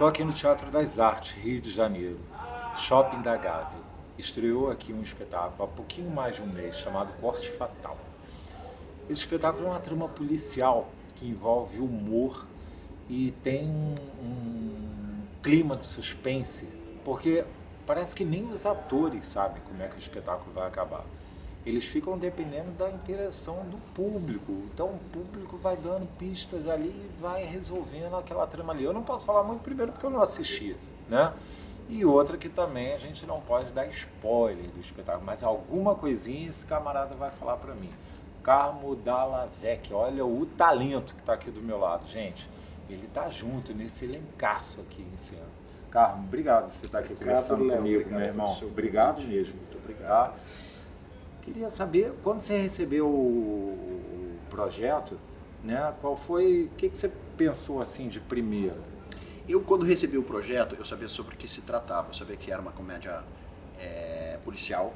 Estou aqui no Teatro das Artes, Rio de Janeiro, Shopping da Gávea. Estreou aqui um espetáculo há pouquinho mais de um mês, chamado Corte Fatal. Esse espetáculo é uma trama policial que envolve humor e tem um clima de suspense, porque parece que nem os atores sabem como é que o espetáculo vai acabar. Eles ficam dependendo da interação do público. Então o público vai dando pistas ali e vai resolvendo aquela trama ali. Eu não posso falar muito primeiro porque eu não assisti, né? E outra que também a gente não pode dar spoiler do espetáculo, mas alguma coisinha esse camarada vai falar para mim. Carmo Dallavec, olha o talento que está aqui do meu lado, gente. Ele tá junto nesse elencaço aqui em cena. Carmo, obrigado por você estar aqui conversando comigo, meu irmão. Obrigado mesmo. Muito obrigado. Queria saber, quando você recebeu o projeto, né, qual foi, o que você pensou assim de primeira? Eu, quando recebi o projeto, eu sabia sobre o que se tratava. Eu sabia que era uma comédia policial,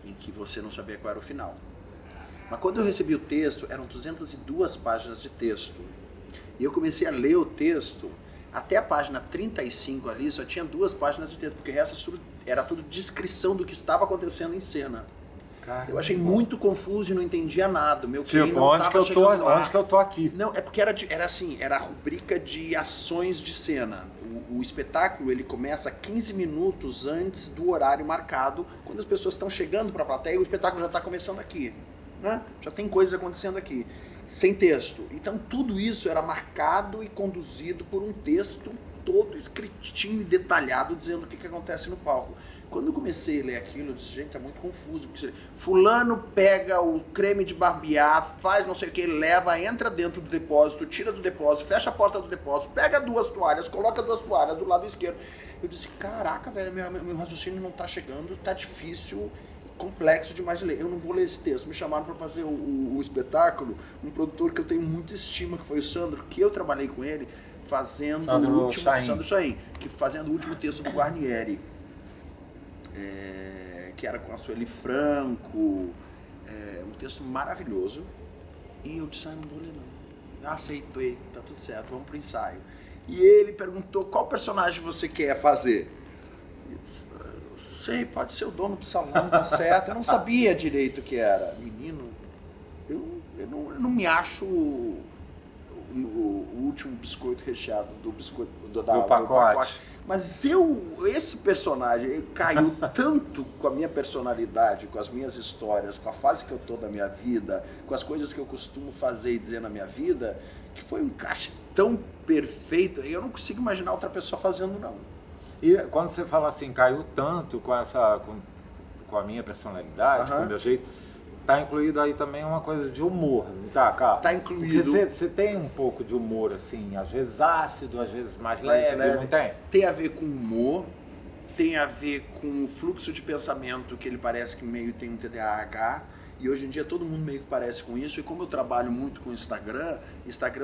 em que você não sabia qual era o final. Mas quando eu recebi o texto, eram 202 páginas de texto. E eu comecei a ler o texto, até a página 35 ali, só tinha 2 páginas de texto, porque o resto era tudo descrição do que estava acontecendo em cena. Caramba. Eu achei muito confuso e não entendia nada. Meu tipo, não onde que eu tô aqui? Não, é porque era assim, era a rubrica de ações de cena. O espetáculo, ele começa 15 minutos antes do horário marcado, quando as pessoas estão chegando para a plateia, o espetáculo já está começando aqui, né? Já tem coisas acontecendo aqui, sem texto. Então tudo isso era marcado e conduzido por um texto todo escritinho e detalhado, dizendo o que acontece no palco. Quando eu comecei a ler aquilo, eu disse, gente, é muito confuso. Porque fulano pega o creme de barbear, faz não sei o que, leva, entra dentro do depósito, tira do depósito, fecha a porta do depósito, pega 2 toalhas, coloca 2 toalhas do lado esquerdo. Eu disse, caraca, velho, meu raciocínio não tá chegando, tá difícil, complexo demais de ler. Eu não vou ler esse texto. Me chamaram para fazer o espetáculo, um produtor que eu tenho muita estima, que foi o Sandro, que eu trabalhei com ele, fazendo Sandro Chaim, que fazendo o último texto do Guarnieri. Que era com a Sueli Franco, um texto maravilhoso, e eu disse, não vou ler não, aceitei, tá tudo certo, vamos pro ensaio. E ele perguntou, qual personagem você quer fazer? Eu disse, sei, pode ser o dono do salão, tá certo. Eu não sabia direito o que era. Menino, eu não me acho o último biscoito recheado do pacote. Mas esse personagem caiu tanto com a minha personalidade, com as minhas histórias, com a fase que eu tô da minha vida, com as coisas que eu costumo fazer e dizer na minha vida, que foi um encaixe tão perfeito, eu não consigo imaginar outra pessoa fazendo, não. E quando você fala assim, caiu tanto com a minha personalidade, com o meu jeito, tá incluído aí também uma coisa de humor, não tá, cara? Tá incluído. Porque você tem um pouco de humor, assim, às vezes ácido, às vezes mais leve, não tem? Tem a ver com humor, tem a ver com o fluxo de pensamento, que ele parece que meio tem um TDAH, e hoje em dia todo mundo meio que parece com isso, e como eu trabalho muito com Instagram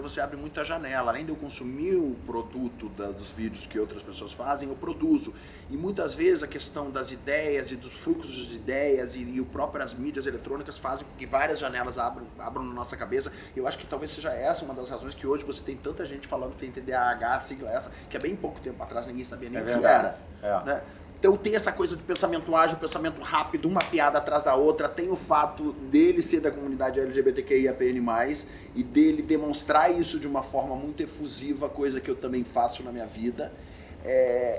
você abre muita janela. Além de eu consumir o produto dos vídeos que outras pessoas fazem, eu produzo. E muitas vezes a questão das ideias e dos fluxos de ideias e próprias mídias eletrônicas fazem com que várias janelas abram na nossa cabeça. Eu acho que talvez seja essa uma das razões que hoje você tem tanta gente falando que tem TDAH, a sigla essa, que há bem pouco tempo atrás ninguém sabia nem o que era. Né? Então tem essa coisa de pensamento ágil, pensamento rápido, uma piada atrás da outra. Tem o fato dele ser da comunidade LGBTQIAPN+, e dele demonstrar isso de uma forma muito efusiva, coisa que eu também faço na minha vida.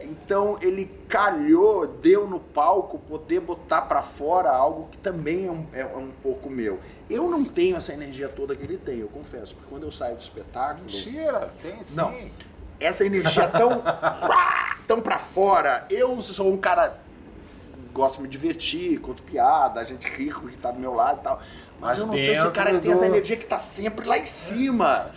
Então ele calhou, deu no palco, poder botar pra fora algo que também é um pouco meu. Eu não tenho essa energia toda que ele tem, eu confesso, porque quando eu saio do espetáculo... Mentira, tem sim. Não. Essa energia tão pra fora. Eu sou um cara, gosto de me divertir, conto piada, a gente rico que tá do meu lado e tal. Mas eu não sei se o cara que tem essa energia que tá sempre lá em cima.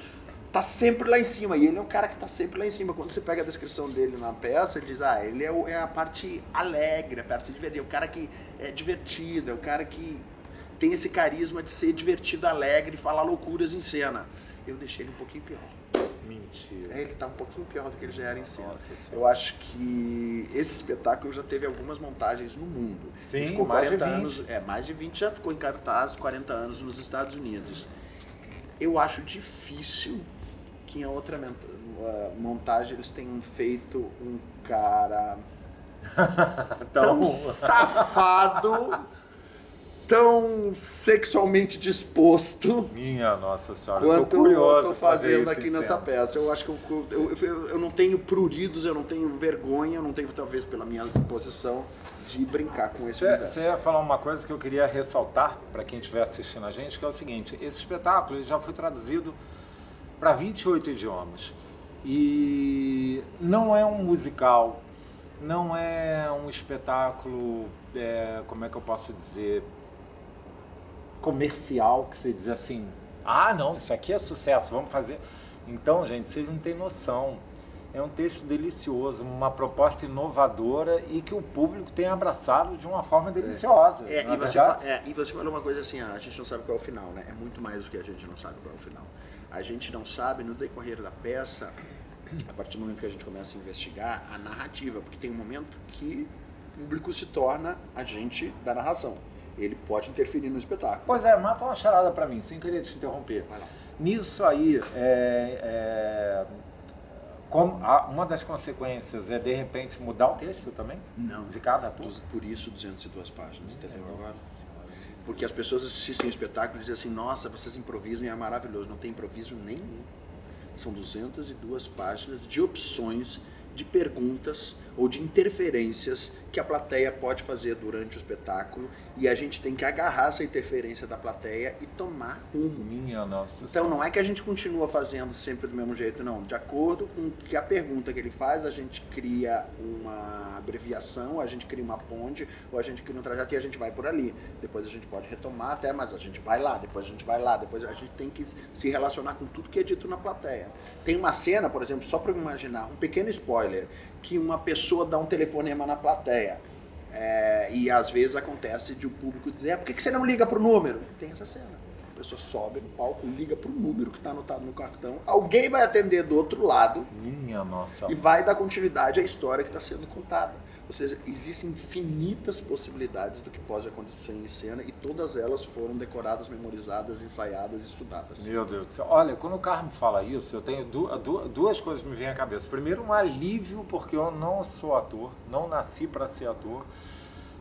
Tá sempre lá em cima. E ele é um cara que tá sempre lá em cima. Quando você pega a descrição dele na peça, ele diz, ele é a parte alegre, a parte divertida. É o cara que é divertido, é o cara que tem esse carisma de ser divertido, alegre e falar loucuras em cena. Eu deixei ele um pouquinho pior. Mentira. Ele tá um pouquinho pior do que ele já era em cena. Nossa, eu acho que esse espetáculo já teve algumas montagens no mundo. Sim, ele ficou mais 40 de 20. anos, mais de 20 já ficou em cartaz, 40 anos nos Estados Unidos. Eu acho difícil que em outra montagem, eles têm feito um cara Então, tão safado, tão sexualmente disposto minha Nossa Senhora, eu quanto tô eu curioso tô pra ver fazendo isso aqui em nessa cena. peça. Eu acho que eu não tenho pruridos, eu não tenho vergonha, eu não tenho, talvez pela minha posição, de brincar com esse universo. Você ia falar uma coisa que eu queria ressaltar para quem estiver assistindo a gente, que é o seguinte: esse espetáculo ele já foi traduzido para 28 idiomas. E não é um musical, não é um espetáculo, como é que eu posso dizer, comercial, que você diz assim, ah, não, isso aqui é sucesso, vamos fazer. Então, gente, vocês não têm noção. É um texto delicioso, uma proposta inovadora e que o público tem abraçado de uma forma deliciosa. E você falou uma coisa assim, a gente não sabe qual é o final, né? É muito mais do que a gente não sabe qual é o final. A gente não sabe, no decorrer da peça, a partir do momento que a gente começa a investigar, a narrativa, porque tem um momento que o público se torna agente da narração. Ele pode interferir no espetáculo. Pois mata uma charada para mim, sem querer te interromper. Nisso aí, uma das consequências é, de repente, mudar o texto também? Não. De cada ator? Por isso, 202 páginas, entendeu agora? Porque as pessoas assistem o espetáculo e dizem assim, nossa, vocês improvisam e é maravilhoso. Não tem improviso nenhum. São 202 páginas de opções, de perguntas ou de interferências que a plateia pode fazer durante o espetáculo e a gente tem que agarrar essa interferência da plateia e tomar rumo. Minha Nossa Então Senhora. não é que a gente continua fazendo sempre do mesmo jeito, não. De acordo com que a pergunta que ele faz, a gente cria uma abreviação, a gente cria uma ponte, ou a gente cria um trajeto e a gente vai por ali. Depois a gente pode retomar até, mas a gente vai lá, depois a gente vai lá, depois a gente tem que se relacionar com tudo que é dito na plateia. Tem uma cena, por exemplo, só para eu imaginar, um pequeno spoiler, que uma pessoa dá um telefonema na plateia. E às vezes acontece de o público dizer, por que você não liga pro número? Tem essa cena. A pessoa sobe no palco, liga pro número que está anotado no cartão, alguém vai atender do outro lado. Minha Nossa. E vai dar continuidade à história que está sendo contada. Ou seja, existem infinitas possibilidades do que pode acontecer em cena e todas elas foram decoradas, memorizadas, ensaiadas e estudadas. Meu Deus do céu. Olha, quando o Carmo fala isso, eu tenho duas coisas que me vêm à cabeça. Primeiro, um alívio, porque eu não sou ator, não nasci para ser ator.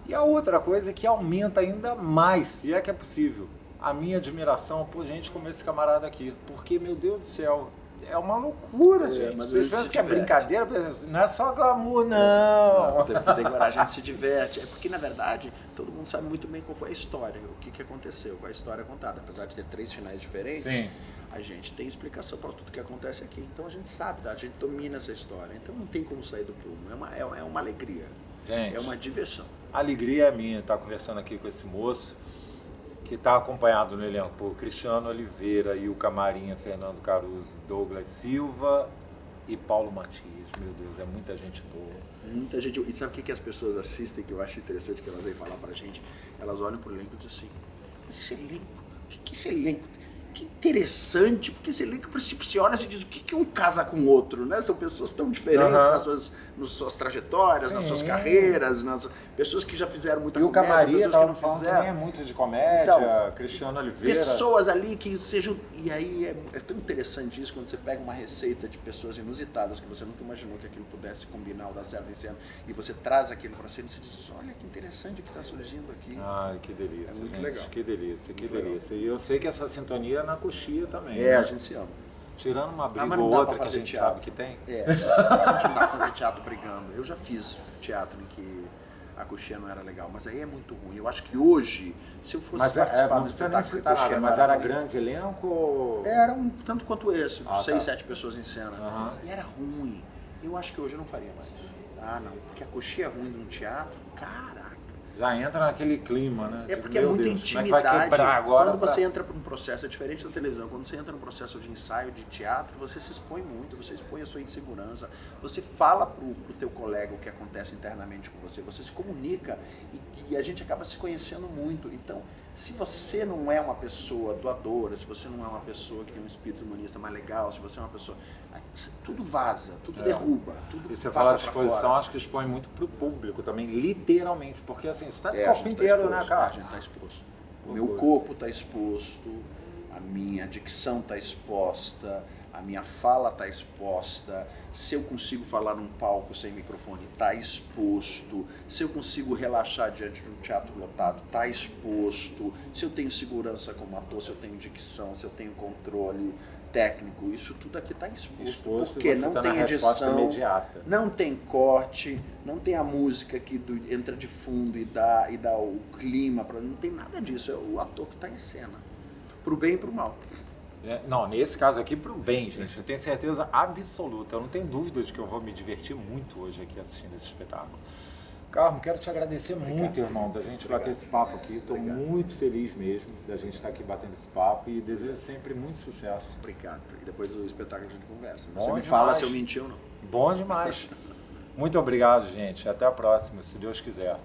E a outra coisa é que aumenta ainda mais, se é que é possível, a minha admiração por gente como esse camarada aqui. Porque, meu Deus do céu, é uma loucura, gente. Vocês pensam que é brincadeira? Não é só glamour, não. Não, teve que decorar, a gente se diverte. É porque, na verdade, todo mundo sabe muito bem qual foi a história, o que aconteceu, qual é a história contada. Apesar de ter 3 finais diferentes, sim, a gente tem explicação para tudo que acontece aqui. Então a gente sabe, a gente domina essa história. Então não tem como sair do prumo. É uma alegria. Gente, é uma diversão. A alegria é minha estar conversando aqui com esse moço, que está acompanhado no elenco por Cristiano Oliveira e o Camarinha, Fernando Caruso, Douglas Silva e Paulo Matias. Meu Deus, é muita gente boa. Muita gente. E sabe o que as pessoas assistem, que eu acho interessante, que elas vêm falar pra gente? Elas olham pro elenco e dizem assim, esse elenco, o que esse elenco? Que interessante, porque esse elenco, você olha e diz, o que um casa com o outro, né? São pessoas tão diferentes nas suas trajetórias, sim, nas suas carreiras, pessoas que já fizeram muita comédia, Camarinha, pessoas que não fizeram. Também é muito de comédia, então, Cristiano Oliveira. Pessoas ali que sejam... E aí é tão interessante isso, quando você pega uma receita de pessoas inusitadas, que você nunca imaginou que aquilo pudesse combinar ou dar certo em cena, e você traz aquilo pra cena e você diz, olha que interessante o que está surgindo aqui. Ai, que delícia, é muito gente, legal. Que delícia, que muito delícia. Legal. E eu sei que essa sintonia na coxia também. Né? A gente se ama. Tirando uma briga ou outra que a gente sabe que tem. A gente não dá pra fazer teatro brigando. Eu já fiz teatro em que a coxia não era legal, mas aí é muito ruim. Eu acho que hoje, se eu fosse participar do espetáculo de coxia... Mas era grande elenco? Era tanto quanto esse, 6, 7 pessoas em cena. E era ruim. Eu acho que hoje eu não faria mais. Ah, não, porque a coxia ruim num teatro, caraca. Já entra naquele clima, né? É porque é muita intimidade. Vai quebrar agora quando você entra para um processo, é diferente da televisão, quando você entra num processo de ensaio, de teatro, você se expõe muito, você expõe a sua insegurança, você fala pro teu colega o que acontece internamente com você, você se comunica e a gente acaba se conhecendo muito. Então, se você não é uma pessoa doadora, se você não é uma pessoa que tem um espírito humanista mais legal, se você é uma pessoa... Tudo vaza, tudo derruba, tudo E você fala de exposição, acho que expõe muito pro público também, literalmente, porque assim, você está de corpo inteiro, né, cara? A gente está exposto. O meu corpo está exposto, a minha dicção está exposta, a minha fala está exposta, se eu consigo falar num palco sem microfone, está exposto, se eu consigo relaxar diante de um teatro lotado, está exposto, se eu tenho segurança como ator, se eu tenho dicção, se eu tenho controle técnico, isso tudo aqui está exposto, porque não tem edição, não tem corte, não tem a música que entra de fundo e dá o clima, não tem nada disso, é o ator que está em cena, pro bem e pro mal. Não, nesse caso aqui, pro bem, gente, eu tenho certeza absoluta, eu não tenho dúvida de que eu vou me divertir muito hoje aqui assistindo esse espetáculo. Carmo, quero te agradecer muito, irmão, da gente bater esse papo aqui. Estou muito feliz mesmo da gente estar aqui batendo esse papo e desejo sempre muito sucesso. Obrigado. E depois do espetáculo a gente conversa. Bom Você me demais. fala se eu menti ou não. Bom demais. Muito obrigado, gente. Até a próxima, se Deus quiser.